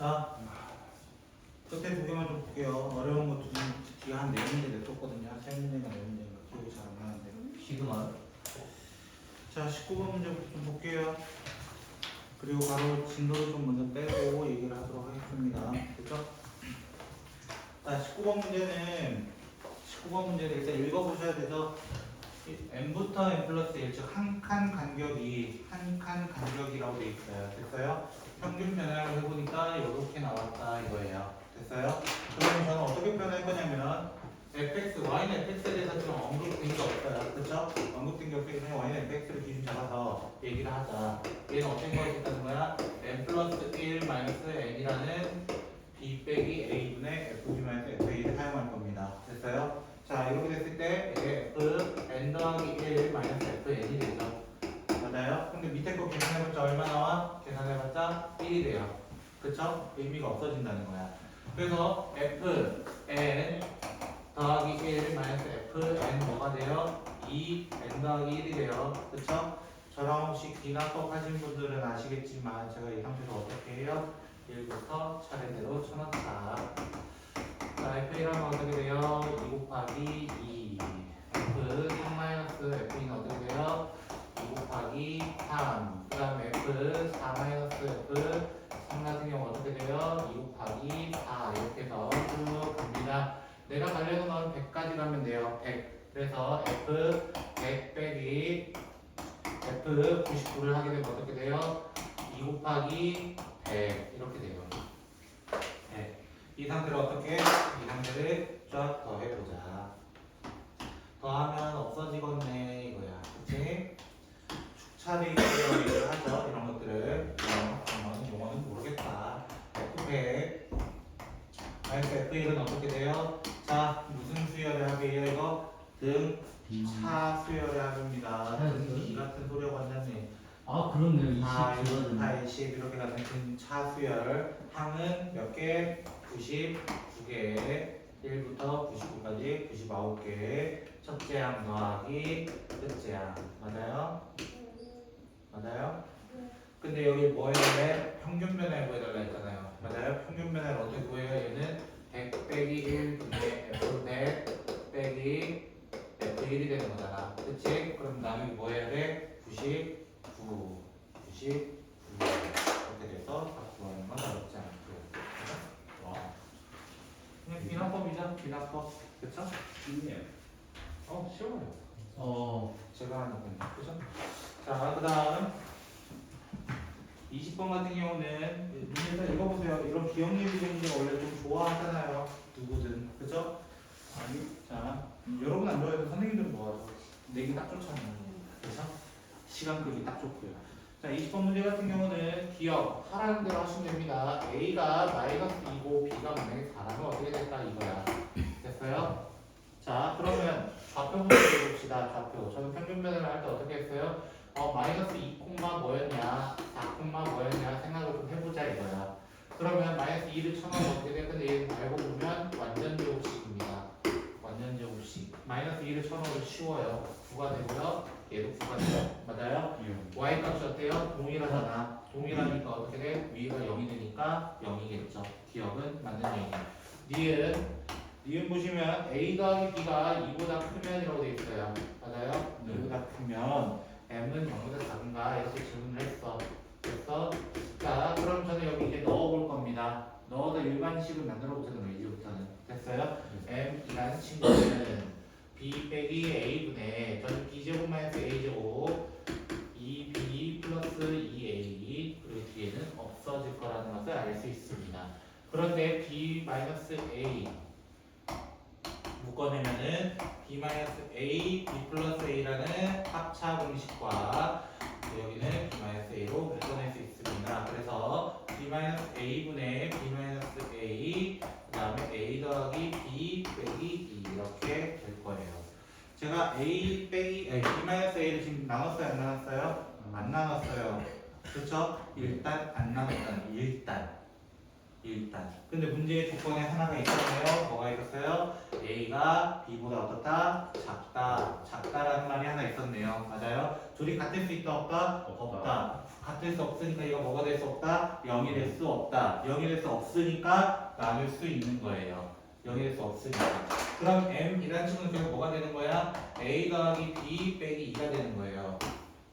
자, 끝에 두 개만 좀 볼게요. 어려운 거 뒤에 한 4문제 냈었거든요. 3문제인가 4문제인가 기억이 잘 안 나는데. 시그마. 자, 19번 문제부터 좀 볼게요. 그리고 바로 진도를 좀 먼저 빼고 얘기를 하도록 하겠습니다. 그죠? 자, 19번 문제는 일단 읽어보셔야 돼서 n부터 n 플러스 1, 즉 한 칸 간격이라고 돼 있어요. 됐어요? 평균 변화를 해보니까 이렇게 나왔다 이거예요. 됐어요? 그러면 저는 어떻게 표현할 거냐면 fx, y는 fx에 대해서 좀 언급된 게 없어요. 그렇죠? 언급된 게 없기 때문에 y는 fx를 기준 잡아서 얘기를 하자. 얘는 어떤 거 있다는 거야? n 플러스 1 마이너스 n이라는 b 빼기 a분의 fb 마이너스 fa를 사용할 겁니다. 됐어요? 자, 이렇게 됐을 때 f n 더하기 1 마이너스 fn이 되죠. 맞아요? 근데 밑에 거 계산해봤자 얼마 나와? 계산해봤자 1이 돼요. 그쵸? 의미가 없어진다는 거야. 그래서 fn 더하기 1 마이너스 fn 뭐가 돼요? 2n 더하기 1이 돼요. 그쵸? 저랑 혹시 기납법 하신 분들은 아시겠지만 제가 이 상태에서 어떻게 해요? 1부터 차례대로 쳐넣자. 자, f1하면 어떻게 돼요? 2 곱하기 2 f 3 마이너스 f2는 어떻게 돼요? 2 곱하기 3 그 다음에 f 4 마이너스 f 3 같은 경우 어떻게 돼요? 2 곱하기 4 이렇게 해서 쭉 갑니다. 내가 달려서 넣은 100까지 가면 돼요. 100 그래서 f 100 빼기 f 99를 하게 되면 어떻게 돼요? 2 곱하기 100 이렇게 돼요. 이 상태를 어떻게? 이 상태를 쫙 더해보자. 더하면 없어지겠네 이거야. 그치? 축차례 얘기를 하죠. 이런 것들을. 요거는 모르겠다. F100 마이너스 F1은 어떻게 돼요? 자, 무슨 수열의 합이에요 이거? 차 수열의 합입니다. 이 같은 소리가 완전히 아 그렇네요. 4, 20 80 이렇게 가는 차 수열. 항은 몇 개? 99개 1부터 99까지 99개 첫째 항 더하기 끝째 항 맞아요? 맞아요? 근데 여기 뭐 해달래? 평균 변화를 구해달라 했잖아요. 맞아요? 평균 변화를 어떻게 구해요? 얘는 100 빼기 1분의 F100 빼기 F1이 되는 거잖아. 그치? 그럼 나는 뭐 해야 돼? 99 이렇게 돼서 딱 구하는 건 어렵지 않고 그냥 비납법이죠. 비납법. 그쵸? 쉽네요. 쉬워요. 제가 하는 건데. 그죠? 자, 그 다음 20번 같은 경우는 문제에서 읽어보세요. 이런 기억 예비 정리를 원래 좀 좋아하잖아요. 누구든. 그죠? 아니, 자, 여러분 안 좋아해도 선생님들은 좋아하죠. 내기 딱 좋잖아요. 그래서 시간극이 딱 좋고요. 자, 20번 문제 같은 경우는 기억 하라는 대로 하시면 됩니다. A가 마이너스 2고 B가 만약에 4라면 어떻게 될까 이거야. 됐어요? 자, 그러면 좌표부터 해봅시다. 좌표. 저는 평균 변화를 할 때 어떻게 했어요? 마이너스 2 콤마 뭐였냐, 4 콤마 뭐였냐 생각을 좀 해보자 이거야. 그러면 마이너스 2를 쳐넣으면 어떻게 돼? 근데 얘는 알고 보면 완전 제곱식입니다. 완전 제곱식. 마이너스 2를 쳐넣어도 쉬워요. 9가 되고요. 얘도 9가 돼요. 맞아요? y 값이 어때요? 동일하잖아. 동일하니까 어떻게 돼? 위가 0이 되니까 0이겠죠. 기억은 맞는 0이에요. 니은 보시면 a 더하기 b가 2보다 크면이라고 되어 있어요. 맞아요? 2보다 크면 m은 0보다 작은가? 이렇게 질문을 했어. 그래서 자, 그럼 저는 여기 이제 넣어볼 겁니다. 넣어서 일반식을 만들어 보자는 거예요. 이제부터는. 됐어요? m이라는 친구는 b 빼기 a분의 저는 b제곱 마이너스 a제곱 2b 플러스 2a 그리고 뒤에는 없어질 거라는 것을 알 수 있습니다. 그런데 b 마이너스 a 묶어내면은 b-a, b 플러스 a라는 합차 공식과 여기는 b-a로 묶어낼 수 있습니다. 그래서 b-a분의 b-a 그 다음에 a 더하기 b 빼기 2 이렇게 될 거예요. 제가 a 빼기 b-a를 지금 나눴어요? 안 나눴어요? 안 나눴어요. 그렇죠? 일단 안 나눴다는 일단 일단. 근데 문제의 조건에 하나가 있었어요. 뭐가 있었어요? A가 B보다 어떻다? 작다. 작다라는 말이 하나 있었네요. 맞아요? 둘이 같을 수 있다 없다? 없다. 같을 수 없으니까 이거 뭐가 될 수 없다? 0이 될 수 없다. 0이 될 수 없으니까 나눌 수 있는 거예요. 0이 될 수 없으니까. 그럼 M이라는 친구는 결국 뭐가 되는 거야? A 더하기 B 빼기 2가 되는 거예요.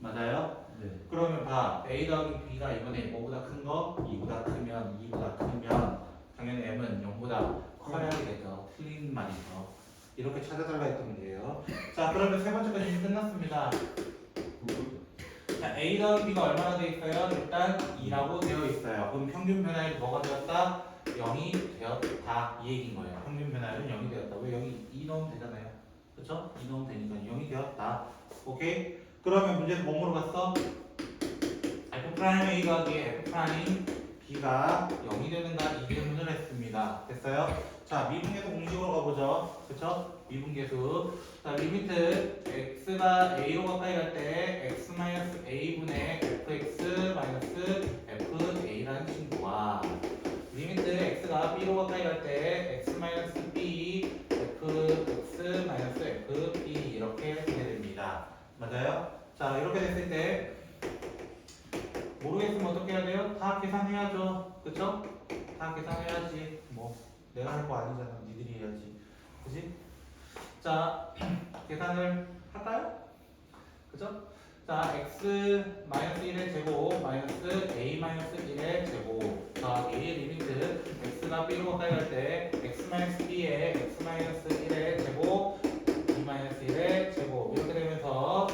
맞아요? 네. 그러면 봐. A 더하기 B가 이번에 뭐보다 큰 거? 2보다 크면 2보다 크면 당연히 M은 0보다 커야 되겠죠. 틀린 말이죠. 이렇게 찾아달라 했던 문제예요. 자, 그러면 세 번째까지 이미 끝났습니다. 자, A 더하기 B가 얼마나 돼 있어요? 일단 2라고 되어 있어요. 그럼 평균 변화율이 뭐가 되었다? 0이 되었다. 이 얘기인 거예요. 평균 변화율은 0이 되었다. 왜 여기 2 넣으면 되잖아요. 그쵸? 2 넣으면 되니까 0이 되었다. 오케이? 그러면 문제는 뭐 물어봤어? F' A 더하기 F' B가 0이 되는가 이 질문을 했습니다. 됐어요? 자, 미분계수 공식으로 가보죠. 그쵸? 미분계수. 자, 리미트 x가 a로 가까이 갈 때 x-a분의 fx-fa라는 친구와 리미트 x가 b로 가까이 갈 때 x-b fx-fb 이렇게 되게 됩니다. 맞아요? 자, 이렇게 됐을 때 모르겠으면 어떻게 해야 돼요? 다 계산해야죠. 그쵸? 다 계산해야지. 뭐 내가 할 거 아니잖아. 니들이 해야지. 그지? 자, 계산을 할까요? 그죠? 자, x-1의 제곱 마이너스 a-1의 제곱 더하기 리미트 x가 b로 가까이 갈 때 x-b의 x-1의 제곱 b-1의 제곱 이렇게 되면서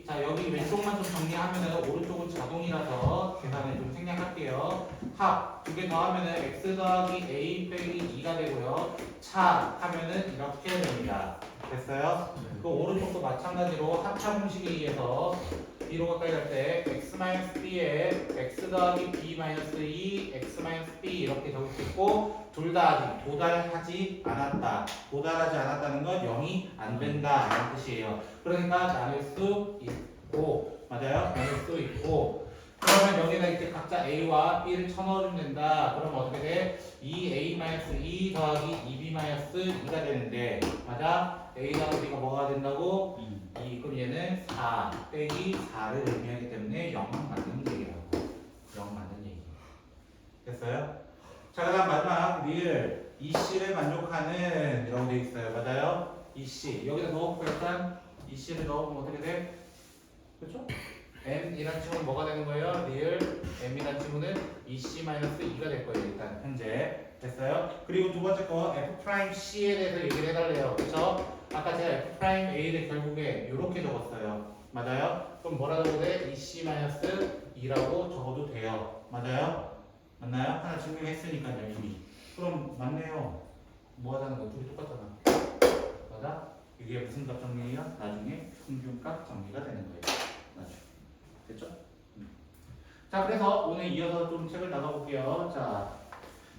자, 여기 왼쪽만 좀 정리하면은 오른쪽은 자동이라서 계산을 좀 생략할게요. 합 두 개 더하면은 x 더하기 a 빼기 2가 되고요. 차 하면은 이렇게 됩니다. 됐어요? 그 오른쪽도 마찬가지로 합차 공식에 의해서 b로 가까이 갈 때 x-b에 x 더하기 b-2 x-b 이렇게 적을 수 있고 둘 다 아직 도달하지 않았다. 도달하지 않았다는 건 0이 안 된다 이런 뜻이에요. 그러니까 나눌 수 있고 맞아요? 나눌 수 있고 그러면 여기다 이렇게 각자 a와 b를 쳐넣으면 된다. 그러면 어떻게 돼? 2a-2 더하기 2b-2가 되는데 맞아? a 더하기 b가 뭐가 된다고? 2. 그럼 얘는 4 빼기 4를 의미하기 때문에 0 맞는 얘기라고. 0 맞는 얘기. 됐어요? 자, 그다음 마지막 릴 EC를 만족하는 이라고 되어 있어요. 맞아요? EC 여기다 넣어볼까요? 일단 EC를 넣어보면 어떻게 돼? 그렇죠? M이란 친구는 뭐가 되는 거예요? 릴 M이란 친구는 EC-2가 될 거예요. 일단 현재 됐어요? 그리고 두 번째 거 F'C에 대해서 얘기를 해달래요. 그렇죠? 아까 제가 F'A를 결국에 이렇게 적었어요. 맞아요? 그럼 뭐라 적어도 돼? EC-2라고 적어도 돼요. 맞아요? 맞나요? 하나 증명했으니까요 이미. 그럼 맞네요. 뭐 하자는 거 둘이 똑같잖아. 맞아? 이게 무슨 값 정리예요? 나중에 평균값 정리가 되는 거예요. 나중에. 됐죠? 자, 그래서 오늘 이어서 좀 책을 나가볼게요. 자,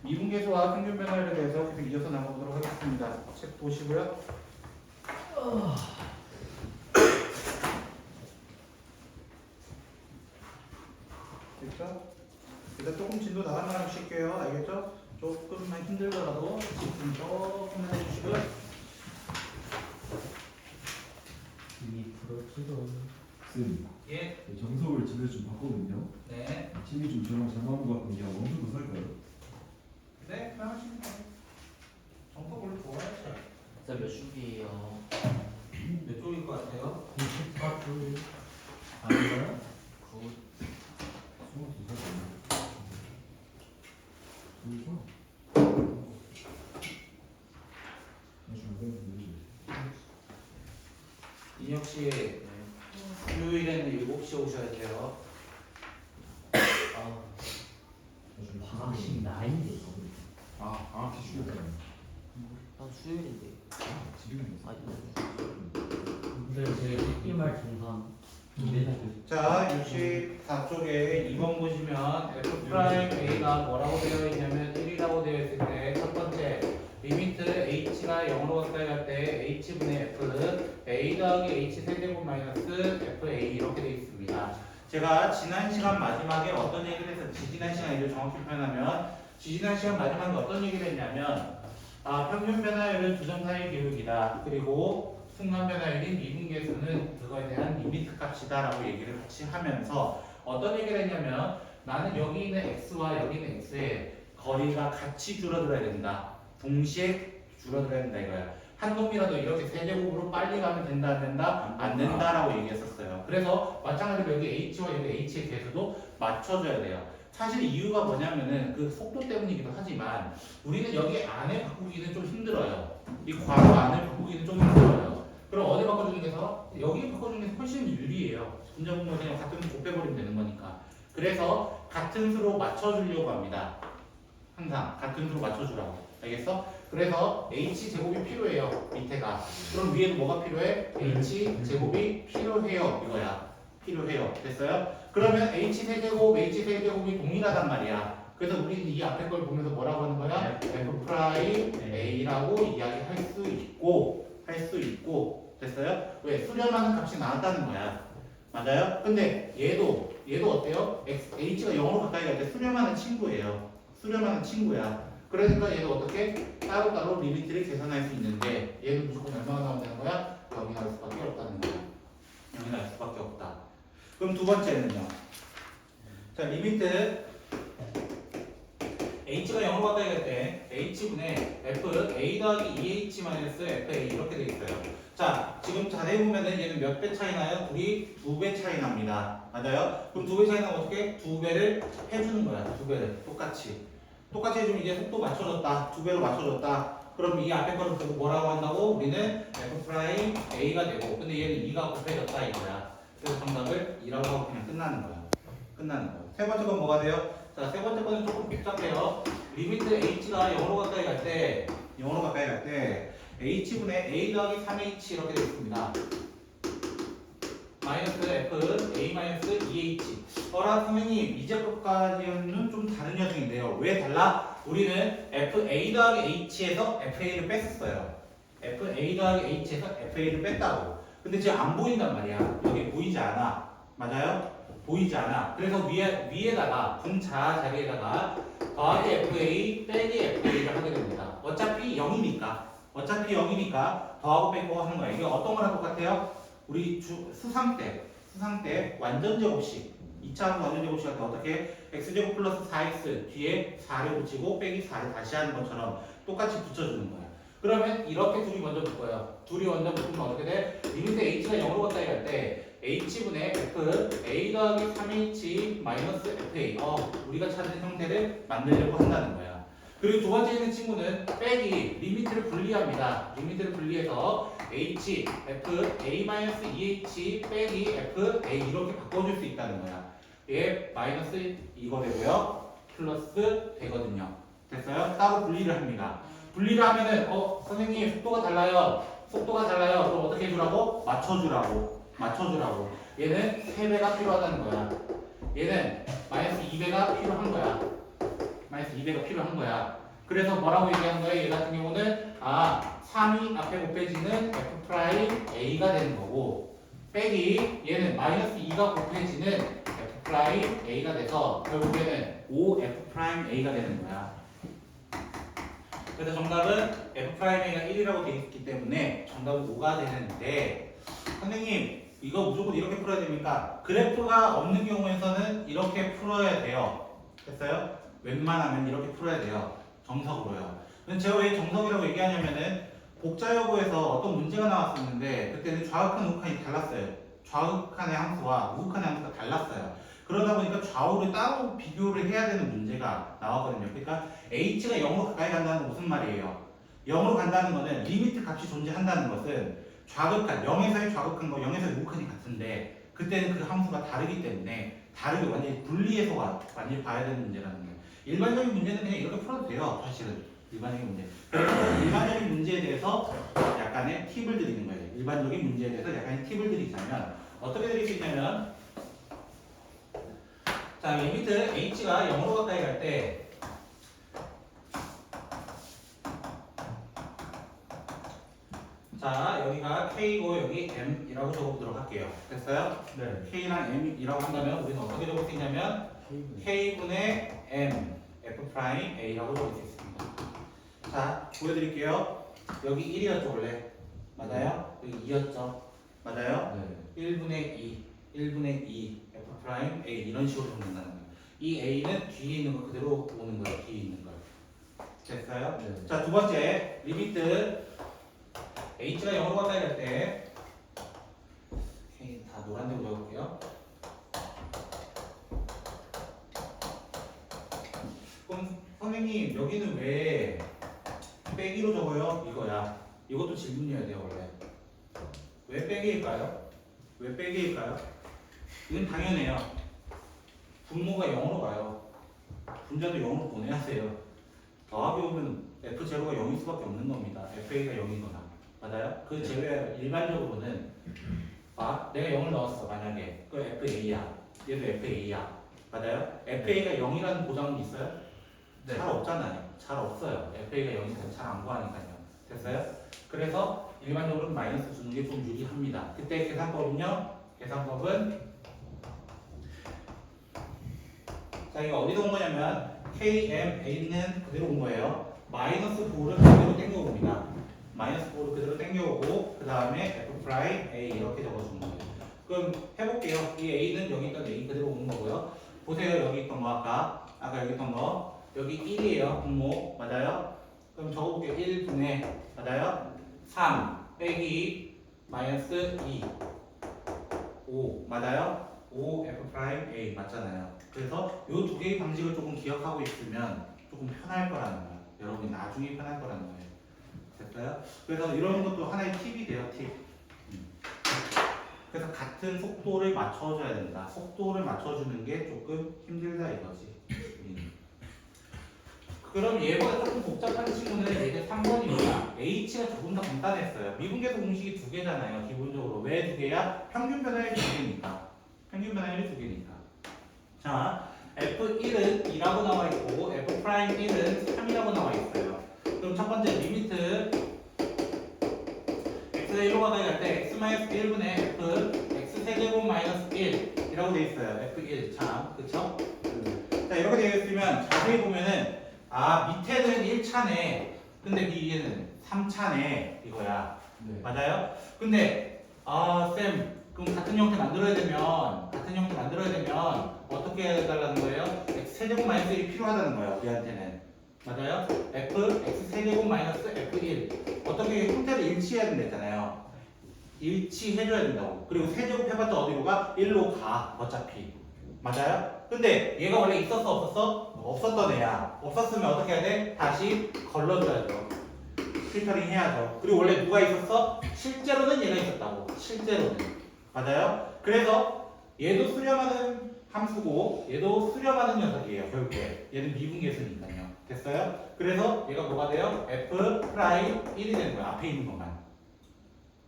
미분계수와 평균 변화율에 대해서 계속 이어서 나가보도록 하겠습니다. 책 보시고요. 됐죠? 일단 조금 진도 나가면 쉴게요. 알겠죠? 조금만 힘들더라도 집중 조금만 해주시고요. 이미 풀었지도. 쌤, 예. 정석을 집에 좀 봤거든요. 네. 팀이 좀 저랑 잘 맞는 것 같은데 원수도 살까요? 네, 편하시면 돼요. 정석 원래 좋아하죠. 쌤 몇 쪽이에요? 몇 쪽일 것 같아요? 94쪽. 아닌가요? 9. 22살 때문에. 그렇죠? 인혁 씨, 수요일에는 7시에 오셔야 돼요. 방학식 나인데. 방학기 쉬었잖아요. 난 수요일인데. 지금 아니. 근데 제 학기말 중간. 자, 64쪽에 2번 보시면 F'A가 뭐라고 되어 있냐면 1이라고 되어 있을 때 첫 번째 리미트 H가 0으로 가까이 갈 때 H분의 F A 더하기 H 세제곱 마이너스 FA 이렇게 되어 있습니다. 제가 지난 시간 마지막에 어떤 얘기를 했었지? 지난 시간에 이를 정확히 표현하면 지난 시간 마지막에 어떤 얘기를 했냐면 평균 변화율은 두 점 사이 기울기다. 그리고 순간 변화율인 미분계수는 그거에 대한 리미트 값이다라고 얘기를 같이 하면서 어떤 얘기를 했냐면 나는 여기 있는 x와 여기 있는 x의 거리가 같이 줄어들어야 된다. 동시에 줄어들어야 된다 이거야. 한 놈이라도 이렇게 세제곱으로 빨리 가면 된다 안 된다? 안 된다라고 얘기했었어요. 그래서 마찬가지로 여기 h와 여기 h의 계수도 맞춰줘야 돼요. 사실 이유가 뭐냐면은 그 속도 때문이기도 하지만 우리는 여기 안에 바꾸기는 좀 힘들어요. 이 괄호 안을 바꾸기는 좀 힘들어요. 그럼 어디 바꿔주는 게서 여기 바꿔주는 게 훨씬 유리해요. 분자분모 그냥 같은 수 곱해버리면 되는 거니까. 그래서 같은 수로 맞춰주려고 합니다. 항상 같은 수로 맞춰주라고. 알겠어? 그래서 h 제곱이 필요해요. 밑에가. 그럼 위에는 뭐가 필요해? h 제곱이 필요해요. 이거야. 필요해요. 됐어요? 그러면 h 세제곱, h 세제곱이 동일하단 말이야. 그래서 우리는 이 앞에 걸 보면서 뭐라고 하는 거야? f 프라임 a라고 이야기할 수 있고 됐어요? 왜? 수렴하는 값이 나왔다는 거야. 맞아요? 근데 얘도 어때요? h가 0으로 가까이 갈 때 수렴하는 친구예요. 수렴하는 친구야. 그러니까 얘도 어떻게 따로따로 리미트를 계산할 수 있는데 얘는 무조건 얼마나 나오면 되는 거야? 0이 나올 수밖에 없다는 거야. 0이 나올 수밖에 없다. 그럼 두 번째는요. 자, 리미트 h가 0으로 가까이 갈 때 h분의 f a 더하기 2h 마이너스 fa 이렇게 돼 있어요. 자, 지금 자세히 보면은 얘는 몇 배 차이 나요? 둘이 2배 차이 납니다. 맞아요? 그럼 2배 차이 나면 어떻게? 2배를 해주는 거야. 2배를 똑같이 해주면 이제 속도 맞춰줬다. 2배로 맞춰줬다. 그럼 이 앞에 거를 보고 뭐라고 한다고? 우리는 f 프라임 a가 되고, 근데 얘는 2가 곱해졌다 이거야. 그래서 정답을 2라고 하고 그냥 끝나는 거야. 세 번째 건 뭐가 돼요? 자, 세 번째 거는 조금 복잡해요. 리미트 h가 0으로 가까이 갈 때 h분의 a 더하기 3h 이렇게 되어 있습니다. 마이너스 f a 마이너스 2h. 선생님 이제 것까지는 좀 다른 여정인데요. 왜 달라? 우리는 fa 더하기 h에서 fa를 뺐었어요. fa 더하기 h에서 fa를 뺐다고. 근데 지금 안 보인단 말이야. 여기 보이지 않아. 맞아요? 보이지 않아. 그래서 위에다가 분자 자리에다가 더하기 fa 빼기 fa를 하게 됩니다. 어차피 0이니까 더하고 빼고 하는 거야. 이게 어떤 거랑 똑같아요? 우리 수상 때 완전 제곱식 2차 완전 제곱식 할 때 어떻게 x제곱 플러스 4x 뒤에 4를 붙이고 빼기 4를 다시 하는 것처럼 똑같이 붙여주는 거야. 그러면 이렇게 둘이 먼저 붙어요. 둘이 먼저 붙으면 어떻게 돼? 리미트 h가 0으로 가까이 갈 때 h분의 f a 더하기 3h 마이너스 fa 우리가 찾은 형태를 만들려고 한다는 거야. 그리고 두 번째 있는 친구는 빼기 리미트를 분리합니다. 리미트를 분리해서 h f a 마이너스 2h 빼기 f a 이렇게 바꿔줄 수 있다는 거야. 얘 마이너스 이거 되고요. 플러스 되거든요. 됐어요? 따로 분리를 합니다. 분리를 하면은 선생님 속도가 달라요. 그럼 어떻게 해주라고? 맞춰주라고. 얘는 3배가 필요하다는 거야. 얘는 마이너스 2배가 필요한 거야. 그래서 뭐라고 얘기하는 거야? 얘 같은 경우는 3이 앞에 곱해지는 f 프라임 a가 되는 거고 빼기 얘는 마이너스 2가 곱해지는 f 프라임 a가 돼서 결국에는 5f 프라임 a가 되는 거야. 그래서 정답은 f 프라임 a가 1이라고 되어 있기 때문에 정답은 5가 되는데 선생님 이거 무조건 이렇게 풀어야 됩니까? 그래프가 없는 경우에서는 이렇게 풀어야 돼요. 됐어요? 웬만하면 이렇게 풀어야 돼요. 정석으로요. 근데 제가 왜 정석이라고 얘기하냐면은 복자여고에서 어떤 문제가 나왔었는데 그때는 좌극한 우극한이 달랐어요. 좌극한의 함수와 우극한의 함수가 달랐어요. 그러다 보니까 좌우를 따로 비교를 해야 되는 문제가 나왔거든요. 그러니까 h가 0으로 가까이 간다는 건 무슨 말이에요? 0으로 간다는 거는 리미트 값이 존재한다는 것은 좌극한, 0에서의 좌극한과 0에서의 우극한이 같은데 그때는 그 함수가 다르기 때문에 다르게 완전히 분리해서 완전히 봐야 되는 문제라는 거예요. 일반적인 문제는 그냥 이렇게 풀어도 돼요. 사실은 일반적인 문제. 일반적인 문제에 대해서 약간의 팁을 드리는 거예요. 일반적인 문제에 대해서 약간의 팁을 드리자면 어떻게 드릴 수 있냐면 자, 리미트 h가 0으로 가까이 갈 때 자, 여기가 K고 여기 M이라고 적어보도록 할게요. 됐어요? 네. K랑 M이라고 한다면 우리는 어떻게 적을 수 있냐면 K분의 M, F 프라임 A라고 적을 수 있습니다. 자, 보여드릴게요. 여기 1이었죠 원래. 맞아요? 여기 2였죠. 맞아요? 네. 1분의 2, 1분의 2, F 프라임 A 이런 식으로 적는다는 거예요. 이 A는 뒤에 있는 거 그대로 오는 거예요. 뒤에 있는 걸. 됐어요? 네. 자, 두 번째 리미트 H가 0으로 가까이 갈 때 다 노란색으로 적을게요. 그럼 선생님 여기는 왜 빼기로 적어요? 이거야. 이것도 질문이어야 돼요 원래. 왜 빼기일까요? 왜 빼기일까요? 이건 당연해요. 분모가 0으로 가요. 분자도 0으로 보내야 돼요. 더하기 오면 F0가 0일 수밖에 없는 겁니다. FA가 0이거나. 맞아요? 그 제외 일반적으로는 내가 0을 넣었어 만약에. 그 FA야. 얘도 FA야. 맞아요? FA가 0이라는 보장은 있어요? 잘 없잖아요. 잘 없어요. FA가 0이니까 잘 안 구하니까요. 됐어요? 그래서 일반적으로 마이너스 주는 게 좀 유리합니다. 그때 계산법은요? 계산법은 자, 이거 어디서 온 거냐면 KMA는 그대로 온 거예요. 마이너스 9를 그대로 땡겨옵니다. 마이너스 9를 그대로 땡겨오고 그 다음에 F 프라임 A 이렇게 적어주는 거예요. 그럼 해볼게요. 이 A는 여기 있던 A 그대로 오는 거고요. 보세요. 여기 있던 거 아까 여기 있던 거 여기 1이에요. 분모 맞아요? 그럼 적어볼게요. 1분의 맞아요? 3 빼기 마이너스 2 5 맞아요? 5 F 프라임 A 맞잖아요. 그래서 이 두 개의 방식을 조금 기억하고 있으면 조금 편할 거라는 거예요. 여러분이 나중에 편할 거라는 거예요. 됐어요? 그래서 이런 것도 하나의 팁이 돼요. 팁. 그래서 같은 속도를 맞춰줘야 된다. 속도를 맞춰주는 게 조금 힘들다 이거지. 그럼 얘보다 조금 복잡한 친구는 얘가 3번입니다. H가 조금 더 간단했어요. 미분계수 공식이 두 개잖아요. 기본적으로. 왜 두 개야? 평균 변화율이 두 개니까. 평균 변화율이 두 개니까. 자, F1은 2라고 나와 있고 F 프라임 1은 3이라고 나와 있어요. 그럼 첫 번째 리미트 x가 1로 가까이 갈 때 x-1분의 f x 세제곱 마이너스 1이라고 돼 있어요. F1 참 그쵸? 자 이렇게 되어 있으면 자세히 보면은 밑에는 1차네 근데 위에는 3차네 이거야. 네. 맞아요? 근데 쌤 그럼 같은 형태 만들어야 되면 어떻게 해달라는 거예요? x 세제곱 마이너스 1이 필요하다는 거예요 우리한테는. 맞아요? f x 세제곱 마이너스 f1 어떻게 형태를 일치해야 된다잖아요. 일치해줘야 된다고. 그리고 세제곱 해봤자 어디로 가? 1로 가 어차피. 맞아요? 근데 얘가 원래 있었어 없었어? 없었던 애야. 없었으면 어떻게 해야 돼? 다시 걸러줘야죠. 필터링 해야죠. 그리고 원래 누가 있었어? 실제로는 얘가 있었다고. 실제로는. 맞아요? 그래서 얘도 수렴하는 함수고 얘도 수렴하는 녀석이에요. 결국에. 얘는 미분계수니까요. 됐어요? 그래서 얘가 뭐가 돼요? F 프라임 1이 되는 거야. 앞에 있는 것만.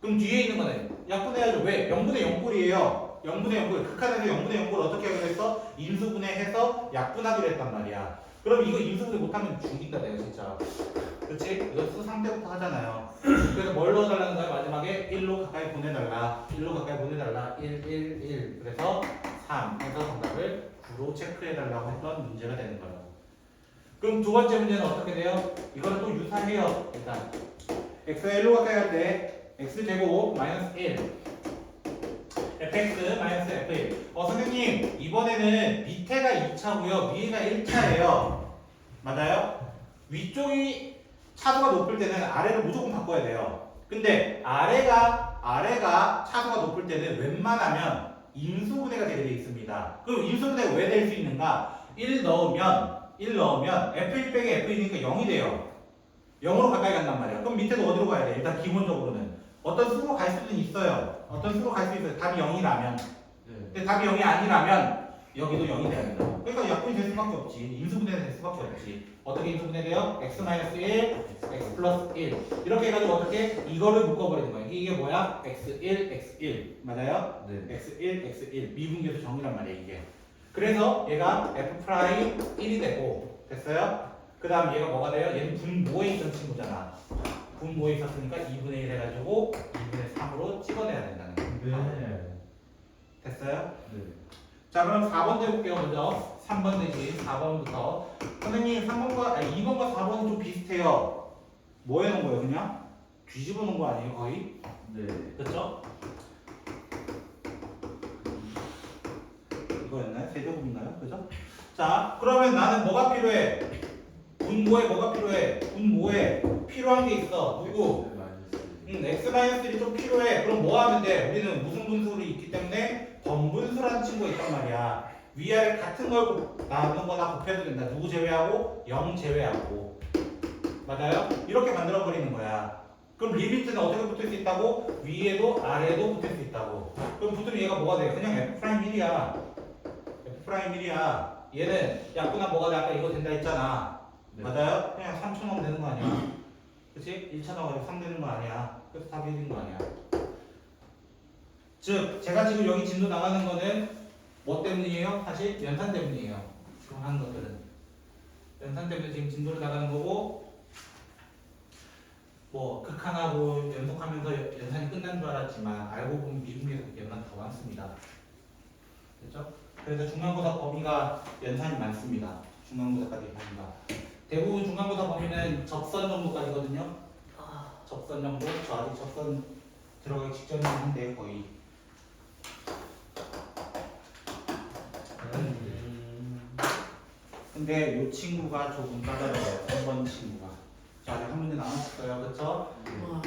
그럼 뒤에 있는 거는 약분해야죠. 왜? 0분의 0꼴이에요. 0분의 0꼴. 극한에서 0분의 0꼴 어떻게 하기로 했어? 인수분해해서 약분하기로 했단 말이야. 그럼 이거 인수분해 못하면 죽인다 내가 진짜. 그치? 이거 수상태부터 하잖아요. 그래서 뭘 넣어달라는 거야? 마지막에 1로 가까이 보내달라. 1로 가까이 보내달라. 1, 1, 1. 그래서 3 해서 정답을 9로 체크해달라고 했던 문제가 되는 거예요. 그럼 두 번째 문제는 어떻게 돼요? 이거는 또 유사해요. 일단 x가 1로 가까이 갈 때 x제곱 마이너스 1 fx 마이너스 f1 선생님 이번에는 밑에가 2차고요 위에가 1차예요. 맞아요? 위쪽이 차수가 높을 때는 아래를 무조건 바꿔야 돼요. 근데 아래가 차수가 높을 때는 웬만하면 인수분해가 되게 돼 있습니다. 그럼 인수분해가 왜 될 수 있는가? 1 넣으면 f1 빼기 f2니까 0이 돼요. 0으로 가까이 간단 말이야. 그럼 밑에도 어디로 가야 돼? 일단 기본적으로는 어떤 수로 갈 수는 있어요. 어떤 수로 갈 수 있어요. 답이 0이라면. 근데 답이 0이 아니라면 여기도 0이 돼야 된다. 그러니까 약분이 될 수밖에 없지. 인수분해가 될 수밖에 없지. 어떻게 인수분해돼요? x-1, x 플러스 1 이렇게 해가지고 어떻게? 이거를 묶어버리는 거예요. 이게 뭐야? x1, x1 맞아요? 네. x1, x1 미분계수 정이란 말이에요 이게. 그래서 얘가 f 프라임 1이 되고 됐어요? 그 다음 얘가 뭐가 돼요? 얘는 분모에 있던 친구잖아. 분모에 있었으니까 2분의 1 해가지고 2분의 3으로 찍어내야 된다는 거예요. 네. 됐어요? 네. 자 그럼 4번째 볼게요 먼저. 3번 되지. 4번부터. 선생님 3번과 아니 2번과 4번은 좀 비슷해요. 뭐 해놓은 거예요 그냥? 뒤집어 놓은 거 아니에요 거의? 네. 그렇죠? 이거였나요? 세제곱인가요? 그죠? 자 그러면 나는 뭐가 필요해? 분모에 뭐가 필요해? 분모에 필요한 게 있어. 누구? x-1이 좀 필요해. 그럼 뭐 하면 돼? 우리는 무슨 분수로 있기 때문에 번분수라는 친구가 있단 말이야. 위아래 같은 걸 나눈 거나 곱해도 된다. 누구 제외하고? 0 제외하고. 맞아요? 이렇게 만들어 버리는 거야. 그럼 리미트는 어떻게 붙을 수 있다고? 위에도 아래에도 붙을 수 있다고. 그럼 붙으면 얘가 뭐가 돼? 그냥 F'1이야. F'1이야. 얘는 약분하 뭐가 돼? 아까 이거 된다 했잖아. 네. 맞아요? 그냥 3천 넣으면 되는 거 아니야? 그치? 1차 넣어가지고 3 되는 거 아니야? 그래서 답이 1인 거 아니야? 즉, 제가 지금 여기 진도 나가는 거는 뭐 때문이에요? 사실 연산 때문이에요. 지금 하는 것들은. 연산 때문에 지금 진도를 나가는 거고, 뭐 극한하고 연속하면서 연산이 끝난 줄 알았지만 알고 보면 미분에서 연산 더 많습니다. 됐죠? 그래서 중간고사 범위가 연산이 많습니다. 중간고사까지 범위가. 대부분 중간고사 범위는 접선 정도까지거든요. 접선 정도? 저 아직 접선 들어가기 직전이긴 한데 거의. 근데 이 친구가 조금 까다로워요. 3번 친구가. 자, 아직 한 문제 남았어요. 그쵸?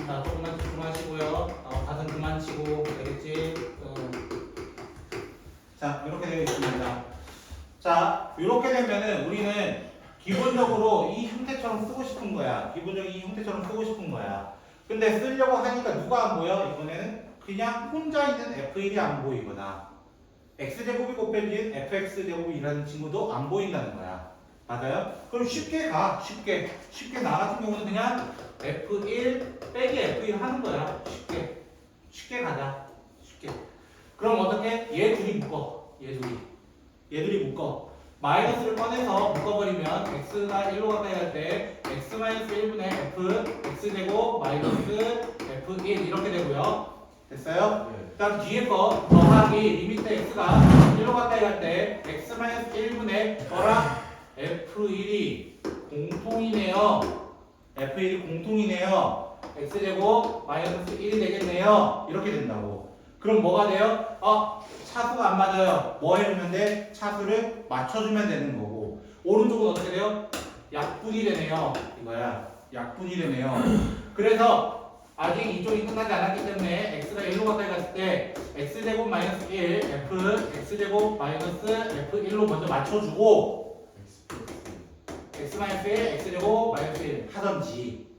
자, 조금만 집중하시고요. 가슴 그만 치고, 알겠지? 자, 이렇게 되어 있습니다. 자, 이렇게 되면은 우리는 기본적으로 이 형태처럼 쓰고 싶은 거야. 기본적인 이 형태처럼 쓰고 싶은 거야. 근데 쓰려고 하니까 누가 안 보여? 이번에는 그냥 혼자 있는 f1이 안 보이거나 x제곱이 곱해진 fx제곱이라는 친구도 안 보인다는 거야. 맞아요? 그럼 쉽게 가. 쉽게 나 같은 경우는 그냥 f1 빼기 f1 하는 거야. 쉽게 가자. 쉽게. 그럼 어떻게? 얘 둘이 묶어. 얘들이 묶어. 마이너스를 꺼내서 묶어버리면 x가 1로 가까이 갈 때 x-1분의 f x제곱 마이너스 f1 이렇게 되고요. 됐어요? 그 다음 뒤에 거 더하기 리미트 x가 1로 가까이 갈 때 x-1분의 저랑 f1이 공통이네요. f1이 공통이네요. x제곱 마이너스 1이 되겠네요. 이렇게 된다고. 그럼 뭐가 돼요? 차수가 안 맞아요. 뭐 해주면 돼? 차수를 맞춰주면 되는 거고. 오른쪽은 어떻게 돼요? 약분이 되네요. 이거야. 약분이 되네요. 그래서 아직 이쪽이 끝나지 않았기 때문에 x가 1로 가까이 갔을 때 x제곱 마이너스 1 f x제곱 마이너스 f1로 먼저 맞춰주고 x 마이너스 1 x제곱 마이너스 1 하던지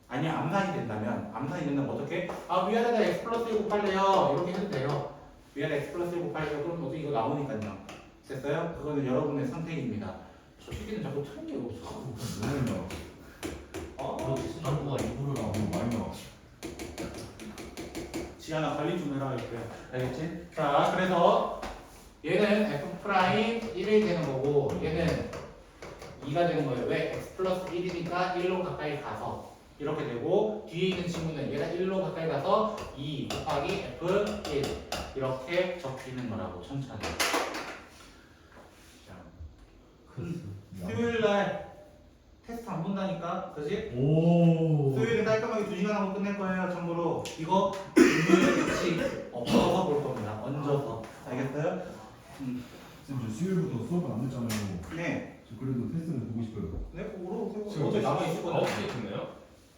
아니야 암산이 된다면 어떻게? 위아래다 x 플러스 1 곱할래요. 이렇게 해도 돼요. 위아래 x 플러스 1 곱할래요. 그럼 어떻게 이거 나오니까요. 됐어요? 그거는 여러분의 선택입니다. 저 새끼는 자꾸 틀린 게 없어. 많이 나와. 방구가 입으로 나오고. 많이 나와. 지안아 관리 좀 해라 이렇게. 알겠지? 자 그래서 얘는 f 프라임 1이 되는 거고 얘는 2가 되는 거예요. 왜? x 플러스 1이니까 1로 가까이 가서 이렇게 되고 뒤에 있는 친구는 얘가 1로 가까이 가서 2 곱하기 f1 이렇게 적히는 거라고 천천히. 수요일날 테스트 안 본다니까, 그지? 수요일에 깔끔하게 2시간 하고 끝낼 거예요. 참고로 이거 금요일 같이 엎어서 볼 겁니다. 얹어서. 알겠어요? 쌤, 저 수요일부터 수업을 안 듣잖아요. 네. 저 그래도 테스트는 보고 싶어요. 네, 보러 오세요. 지금 어제 남아 있을 거예요. 9시에 끝나요?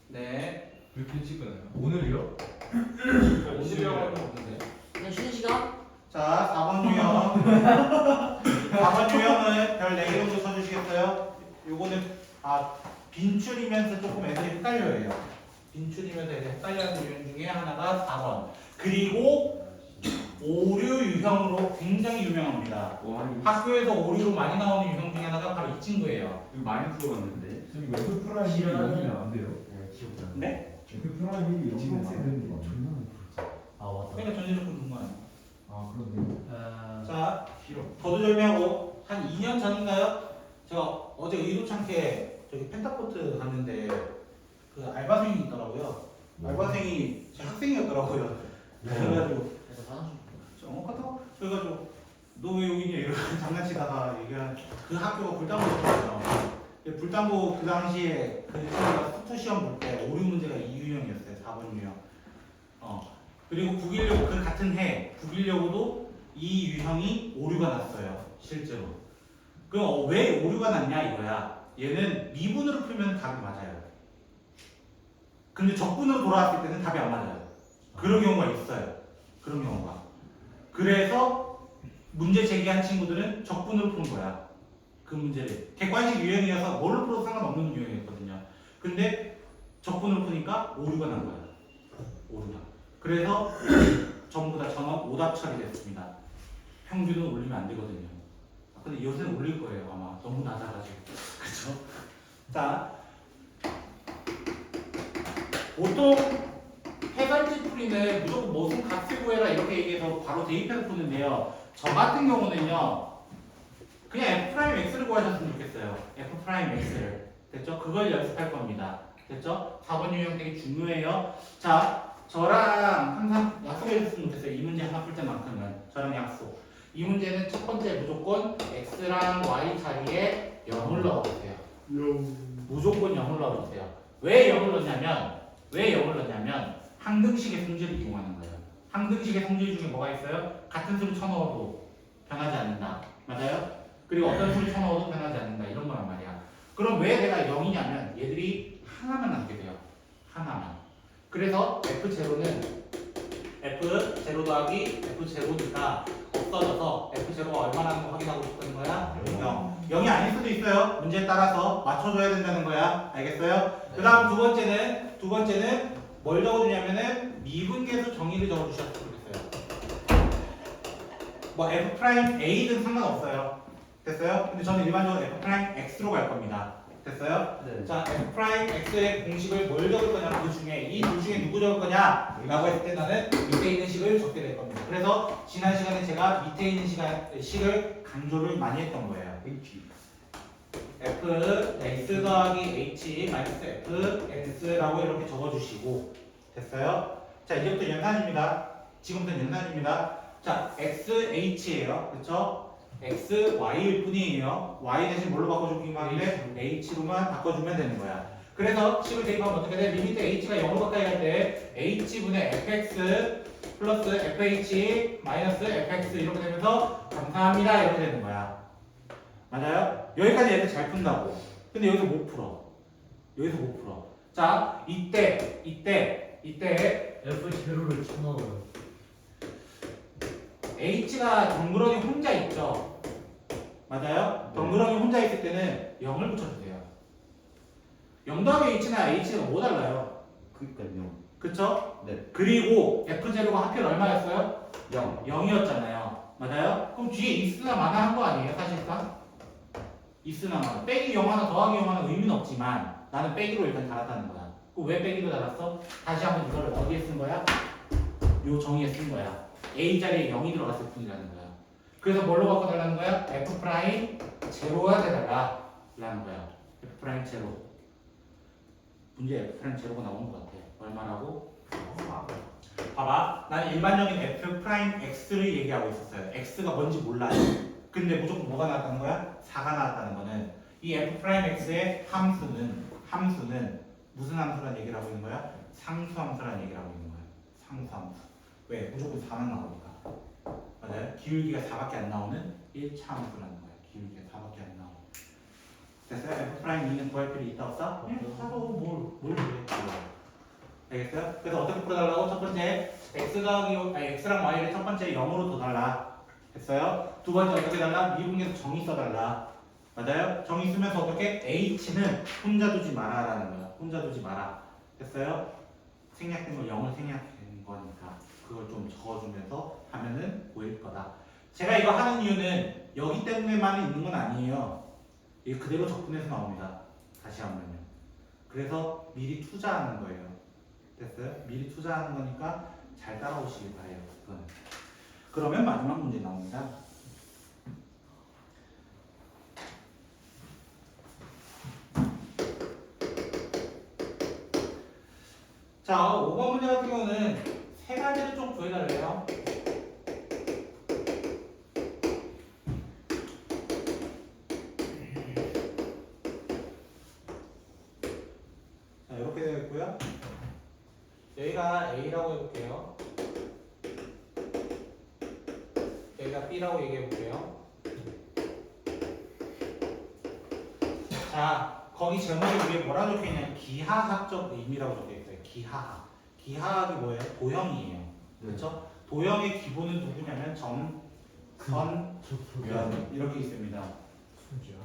네. 그렇게 찍으나요? 오늘이요? 오늘이라고 할건 없는데. 그냥 쉬는 시간? 자, 4번 유형. 4번 유형은 별 4개 정도 써주시겠어요? 요거는, 빈출이면서 조금 애들이 헷갈려요. 빈출이면서 애들이 헷갈려하는 유형 중에 하나가 4번. 그리고 오류 유형으로 굉장히 유명합니다. 와, 이거 학교에서 오류로 많이 나오는 유형 중에 하나가 바로 이 친구예요. 많이 풀어봤는데. 쌤, 이거 F 프라임 1이 여기면 안 돼요? 네? F 프라임 1이 여기면 안 되는 거 아니에요? 맞다. 그러니까 전체적으로 본 거예요. 아, 그렇네요. 자, 거두절미하고 한 2년 전인가요? 제가 어제 의도찮게 저기 펜타포트 갔는데 그 알바생이 있더라고요. 알바생이 제 학생이었더라고요. 그래가지고 그래가지고 너 왜 여기 있냐 이러고 장난치다가 얘기한 그 학교가 불담보였어요. 불담보 그 당시에 그 제가 스투 시험 볼 때 오류 문제가 이 유형이었어요. 4번 유형. 그리고 국일여고 그 같은 해 국일여고도 이 유형이 오류가 났어요. 실제로. 그럼 왜 오류가 났냐 이거야. 얘는 미분으로 풀면 답이 맞아요. 근데 적분으로 돌아왔을 때는 답이 안 맞아요. 그런 경우가 있어요. 그런 경우가. 그래서 문제 제기한 친구들은 적분으로 푸는 거야. 그 문제를. 객관식 유형이어서 뭘로 풀어도 상관없는 유형이었거든요. 근데 적분으로 푸니까 오류가 난 거야. 오류가. 그래서 전부 다 전원 오답 처리됐습니다. 평균은 올리면 안 되거든요. 근데 요새는 올릴 거예요. 아마 너무 낮아가지고. 그쵸? 자, 보통 해설지 풀이는 무조건 무슨 값을 구해라 이렇게 얘기해서 바로 대입해서 푸는데요. 저 같은 경우는요. 그냥 F'X를 구하셨으면 좋겠어요. F'X를. 됐죠? 그걸 연습할 겁니다. 됐죠? 4번 유형 되게 중요해요. 자, 저랑 항상 약속해 줬으면 좋겠어요. 이 문제 하나 풀 때만큼은. 저랑 약속. 이 문제는 첫 번째 무조건 X랑 Y 자리에 0을 넣어주세요. 무조건 0을 넣어주세요. 왜 0을 넣냐면 항등식의 성질을 이용하는 거예요. 항등식의 성질 중에 뭐가 있어요? 같은 수를 쳐넣어도 변하지 않는다. 맞아요? 그리고 어떤 수를 쳐넣어도 변하지 않는다. 이런 거란 말이야. 그럼 왜 내가 0이냐면 얘들이 하나만 남게 돼요. 하나만. 그래서 F0는 F0 더하기 F0니까 없어져서 F0가 얼마나 거 확인하고 싶다는 거야? 0. 0이 아닐 수도 있어요. 문제에 따라서 맞춰줘야 된다는 거야. 알겠어요? 그 다음 두 번째는 뭘 적어주냐면은 미분계수 정의를 적어주셨으면 좋겠어요. 뭐 F'A든 상관없어요. 됐어요? 근데 저는 일반적으로 F'X로 갈 겁니다. 됐어요? 네. 자, F'X의 공식을 뭘 적을 거냐, 그 중에 이 둘 중에 누구 적을 거냐 라고 했을 때 나는 밑에 있는 식을 적게 될 겁니다. 그래서 지난 시간에 제가 밑에 있는 식을 강조를 많이 했던 거예요. Fx 더하기 H 마이너스 Fx라고 이렇게 적어주시고 됐어요? 자, 이제부터 연산입니다. 지금부터 연산입니다. 자, XH예요. 그쵸? X, Y일 뿐이에요. Y 대신 뭘로 바꿔주기만 하는데 H로만 바꿔주면 되는 거야. 그래서 식을 대입하면 어떻게 돼? 리미트 H가 0으로 가까이 갈 때 H분의 Fx 플러스 FH 마이너스 FX 이렇게 되면서 감사합니다 이렇게 되는 거야. 맞아요? 여기까지 애들 잘 푼다고. 근데 여기서 못 풀어. 자, 이때 F0를 쳐넣어요. H가 덩그러니 혼자 있죠. 맞아요? 덩그러니 혼자 있을 때는 0을 붙여주세요. 0 더하기 H나 H가 뭐 달라요? 그니까요. 그쵸? 네. 그리고 F0가 하필 얼마였어요? 0. 0이었잖아요. 맞아요? 그럼 뒤에 있으나 마나 한 거 아니에요? 사실상? 있으나 마나. 빼기 0 하나 더하기 0 하나 의미는 없지만 나는 빼기로 일단 달았다는 거야. 그럼 왜 빼기로 달았어? 다시 한번 이거를 어디에 쓴 거야? 요 정의에 쓴 거야. A 자리에 0이 들어갔을 뿐이라는 거야. 그래서 뭘로 바꿔달라는 거야? F 프라임 제로가 돼달라 라는 거야. F 프라임 제로. 문제 F 프라임 제로가 나온 것 같아. 얼마라고? 봐봐. 나는 일반적인 F 프라임 X를 얘기하고 있었어요. X가 뭔지 몰라요. 근데 무조건 뭐가 나왔다는 거야? 4가 나왔다는 거는 이 F 프라임 X의 함수는 무슨 함수라는 얘기를 하고 있는 거야? 상수 함수라는 얘기를 하고 있는 거야. 상수 함수. 왜? 무조건 4만 나오니까. 맞아요? 기울기가 4밖에 안 나오는 1차 함수라는 거야. 기울기가 4밖에 안 나오고. 됐어요? F 프라임 2는 구할 필요 있다 없어? 하도 뭘 그래? 알겠어요? 그래서 어떻게 풀어달라고? 첫 번째 X랑 Y를 첫 번째 0으로 둬달라. 됐어요? 두 번째 어떻게 달라? 미분계수 정의 써달라. 맞아요? 정의 쓰면서 어떻게? H는 혼자 두지 마라 라는 거야. 혼자 두지 마라. 됐어요? 생략된 걸 0을 생략된 거니까 그걸 좀 적어주면서 하면은 보일 거다. 제가 이거 하는 이유는 여기 때문에만 있는 건 아니에요. 이게 그대로 적분해서 나옵니다. 다시 하면요. 그래서 미리 투자하는 거예요. 됐어요? 미리 투자하는 거니까 잘 따라오시길 바래요. 그건. 그러면 마지막 문제 나옵니다. 자, 5번 문제 같은 경우는 세 가지를 좀 구해달래요. A에다 B라고 얘기해 볼게요. 자, 거기 제목에 위에 뭐라 적혀 있냐면 기하학적 의미라고 적혀 있어요. 기하학. 기하학이 뭐예요? 도형이에요. 그렇죠? 도형의 기본은 누구냐면 점, 선, 면 이렇게 있습니다.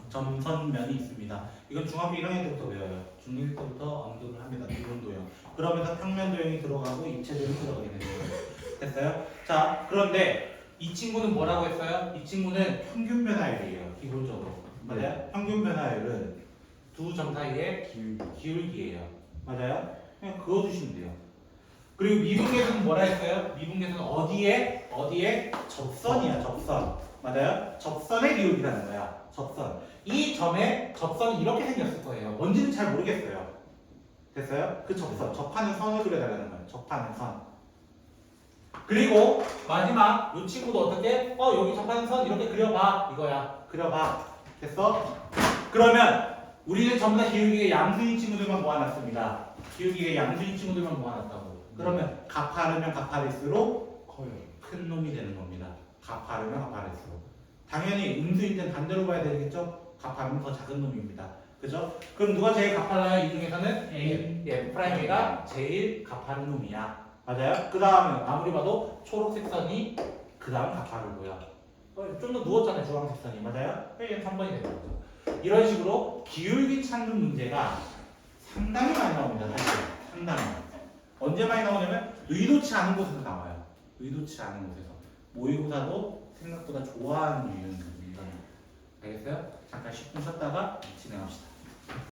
점선면이 있습니다. 이건 중학교 1학년 때부터 배워요. 중1 때부터 언급을 합니다. 기본 도형. 그러면서 평면 도형이 들어가고 입체 도형이 들어가게 되는 거예요. 됐어요? 자, 그런데 이 친구는 뭐라고 했어요? 이 친구는 평균 변화율이에요. 기본적으로. 맞아요? 평균 변화율은 두 점 사이의 기울기예요. 맞아요? 그냥 그어주시면 돼요. 그리고 미분계수는 뭐라 했어요? 미분계수는 어디에? 접선이야, 접선. 맞아요? 접선의 기울기라는 거야. 접선. 이 점에 접선이 이렇게 생겼을 거예요. 뭔지는 잘 모르겠어요. 됐어요? 그 접선, 접하는 선을 그려달라는 거예요. 접하는 선. 그리고 마지막 이 친구도 어떻게? 여기 접하는 선 이렇게 그려봐 이거야. 그려봐. 됐어? 그러면 우리는 전부 다 기울기의 양수인 친구들만 모아놨습니다. 기울기의 양수인 친구들만 모아놨다고. 그러면 가파르면 가파를수록 커요. 큰 놈이 되는 겁니다. 가파르면 가파를수록. 당연히 음수일 땐 반대로 봐야 되겠죠? 가파르면 더 작은 놈입니다. 그죠? 그럼 누가 제일 가파라요? 이 중에서는 F'A가 제일 가파른 놈이야. 맞아요? 그 다음은 아무리 봐도 초록색 선이 그 다음 가파르고요. 좀 더 누웠잖아요, 주황색 선이. 맞아요? 얘는 3번이 되는 거죠. 이런 식으로 기울기 찾는 문제가 상당히 많이 나옵니다. 사실 상당히. 언제 많이 나오냐면 의도치 않은 곳에서 나와요. 의도치 않은 곳에서. 모의고사도 생각보다 좋아하는 유형입니다. 알겠어요? 잠깐 10분 쉬었다가 진행합시다.